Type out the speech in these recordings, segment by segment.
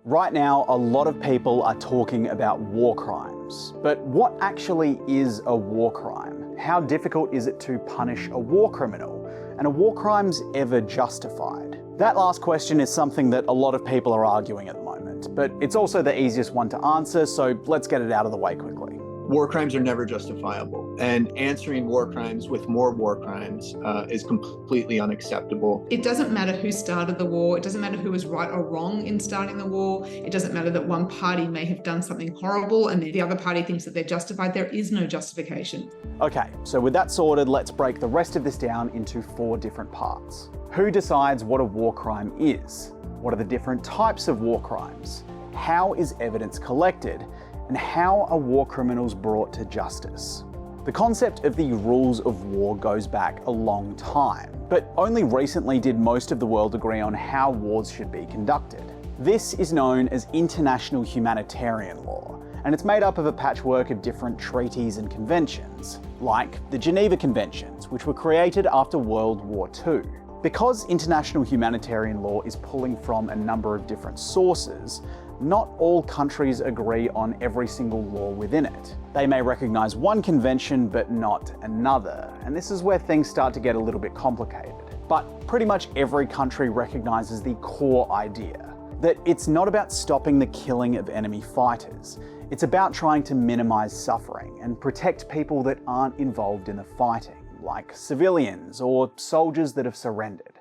Right now, a lot of people are talking about war crimes. But what actually is a war crime? How difficult is it to punish a war criminal? And are war crimes ever justified? That last question is something that a lot of people are arguing at the moment, but it's also the easiest one to answer, so let's get it out of the way quickly. War crimes are never justifiable, and answering war crimes with more war crimes is completely unacceptable. It doesn't matter who started the war, it doesn't matter who was right or wrong in starting the war, it doesn't matter that one party may have done something horrible and the other party thinks that they're justified. There is no justification. Okay, so with that sorted, let's break the rest of this down into 4 different parts. Who decides what a war crime is? What are the different types of war crimes? How is evidence collected? And how are war criminals brought to justice? The concept of the rules of war goes back a long time, but only recently did most of the world agree on how wars should be conducted. This is known as International Humanitarian Law, and it's made up of a patchwork of different treaties and conventions, like the Geneva Conventions, which were created after World War II. Because international humanitarian law is pulling from a number of different sources, not all countries agree on every single law within it. They may recognise one convention but not another, and this is where things start to get a little bit complicated. But pretty much every country recognises the core idea, that it's not about stopping the killing of enemy fighters, it's about trying to minimise suffering and protect people that aren't involved in the fighting, like civilians or soldiers that have surrendered.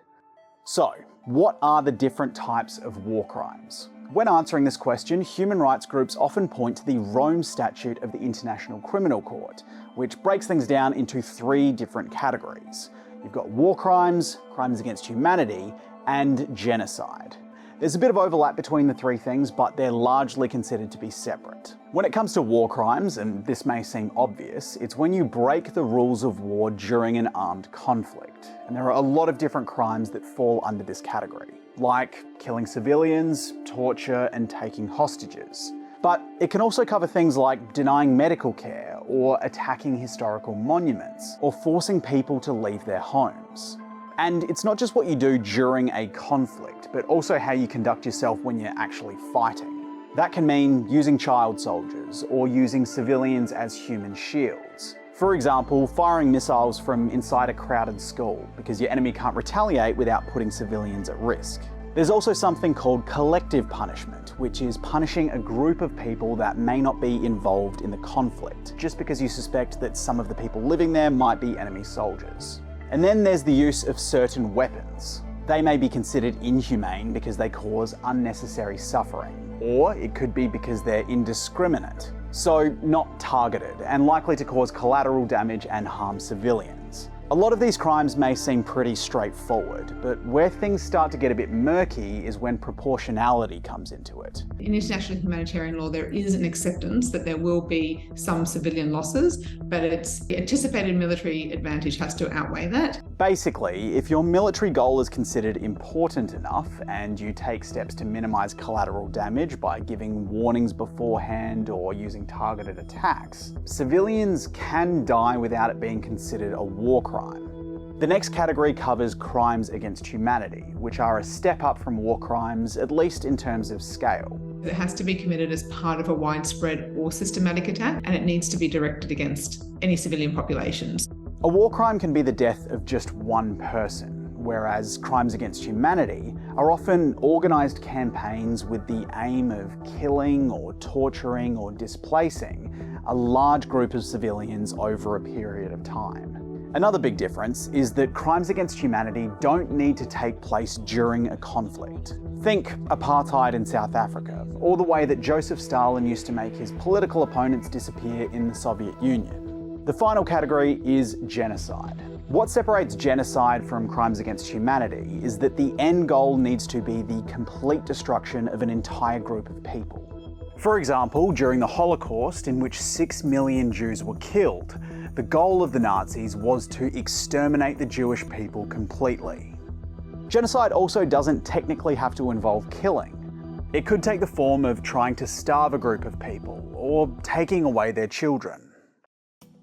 So, what are the different types of war crimes? When answering this question, human rights groups often point to the Rome Statute of the International Criminal Court, which breaks things down into 3 different categories. You've got war crimes, crimes against humanity, and genocide. There's a bit of overlap between the 3 things, but they're largely considered to be separate. When it comes to war crimes, and this may seem obvious, it's when you break the rules of war during an armed conflict. And there are a lot of different crimes that fall under this category, like killing civilians, torture, and taking hostages. But it can also cover things like denying medical care, or attacking historical monuments, or forcing people to leave their homes. And it's not just what you do during a conflict, but also how you conduct yourself when you're actually fighting. That can mean using child soldiers, or using civilians as human shields. For example, firing missiles from inside a crowded school, because your enemy can't retaliate without putting civilians at risk. There's also something called collective punishment, which is punishing a group of people that may not be involved in the conflict, just because you suspect that some of the people living there might be enemy soldiers. And then there's the use of certain weapons. They may be considered inhumane because they cause unnecessary suffering, or it could be because they're indiscriminate, so not targeted and likely to cause collateral damage and harm civilians. A lot of these crimes may seem pretty straightforward, but where things start to get a bit murky is when proportionality comes into it. In international humanitarian law, there is an acceptance that there will be some civilian losses, but it's the anticipated military advantage has to outweigh that. Basically, if your military goal is considered important enough and you take steps to minimise collateral damage by giving warnings beforehand or using targeted attacks, civilians can die without it being considered a war crime. The next category covers crimes against humanity, which are a step up from war crimes, at least in terms of scale. It has to be committed as part of a widespread or systematic attack, and it needs to be directed against any civilian populations. A war crime can be the death of just one person, whereas crimes against humanity are often organised campaigns with the aim of killing or torturing or displacing a large group of civilians over a period of time. Another big difference is that crimes against humanity don't need to take place during a conflict. Think apartheid in South Africa, or the way that Joseph Stalin used to make his political opponents disappear in the Soviet Union. The final category is genocide. What separates genocide from crimes against humanity is that the end goal needs to be the complete destruction of an entire group of people. For example, during the Holocaust, in which 6 million Jews were killed, the goal of the Nazis was to exterminate the Jewish people completely. Genocide also doesn't technically have to involve killing. It could take the form of trying to starve a group of people, or taking away their children.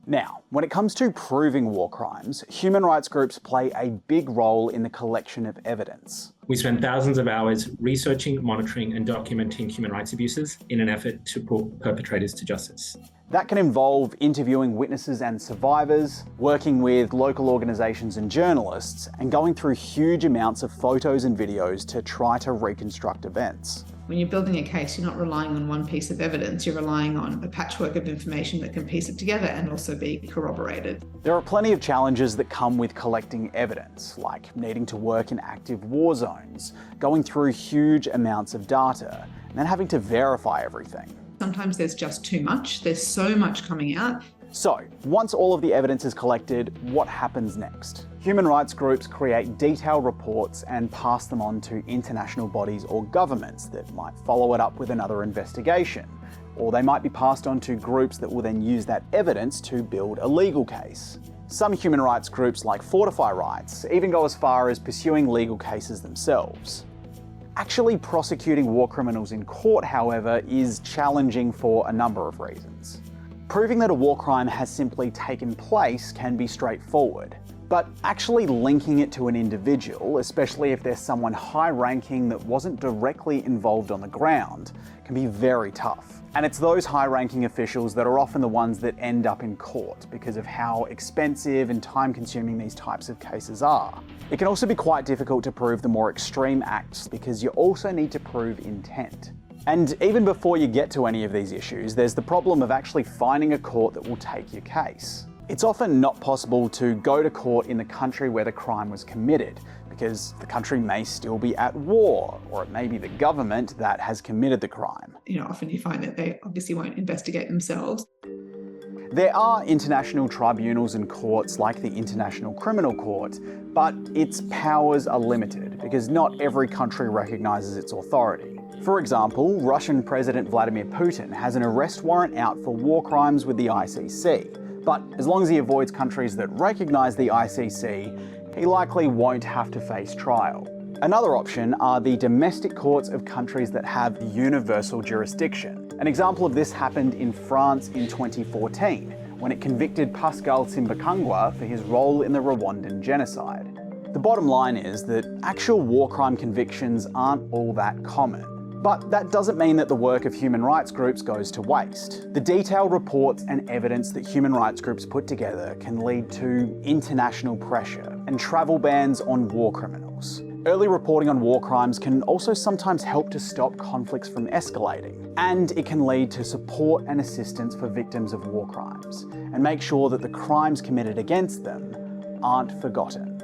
Now, when it comes to proving war crimes, human rights groups play a big role in the collection of evidence. We spend thousands of hours researching, monitoring, and documenting human rights abuses in an effort to put perpetrators to justice. That can involve interviewing witnesses and survivors, working with local organisations and journalists, and going through huge amounts of photos and videos to try to reconstruct events. When you're building a case, you're not relying on one piece of evidence, you're relying on a patchwork of information that can piece it together and also be corroborated. There are plenty of challenges that come with collecting evidence, like needing to work in active war zones, going through huge amounts of data, and then having to verify everything. Sometimes there's just too much, there's so much coming out. So, once all of the evidence is collected, what happens next? Human rights groups create detailed reports and pass them on to international bodies or governments that might follow it up with another investigation. Or they might be passed on to groups that will then use that evidence to build a legal case. Some human rights groups, like Fortify Rights, even go as far as pursuing legal cases themselves. Actually prosecuting war criminals in court, however, is challenging for a number of reasons. Proving that a war crime has simply taken place can be straightforward, but actually linking it to an individual, especially if there's someone high-ranking that wasn't directly involved on the ground, can be very tough. And it's those high-ranking officials that are often the ones that end up in court because of how expensive and time-consuming these types of cases are. It can also be quite difficult to prove the more extreme acts because you also need to prove intent. And even before you get to any of these issues, there's the problem of actually finding a court that will take your case. It's often not possible to go to court in the country where the crime was committed, because the country may still be at war, or it may be the government that has committed the crime. Often you find that they obviously won't investigate themselves. There are international tribunals and courts like the International Criminal Court, but its powers are limited because not every country recognises its authority. For example, Russian President Vladimir Putin has an arrest warrant out for war crimes with the ICC, but as long as he avoids countries that recognise the ICC, he likely won't have to face trial. Another option are the domestic courts of countries that have universal jurisdiction. An example of this happened in France in 2014, when it convicted Pascal Simbakangwa for his role in the Rwandan genocide. The bottom line is that actual war crime convictions aren't all that common. But that doesn't mean that the work of human rights groups goes to waste. The detailed reports and evidence that human rights groups put together can lead to international pressure and travel bans on war criminals. Early reporting on war crimes can also sometimes help to stop conflicts from escalating, and it can lead to support and assistance for victims of war crimes, and make sure that the crimes committed against them aren't forgotten.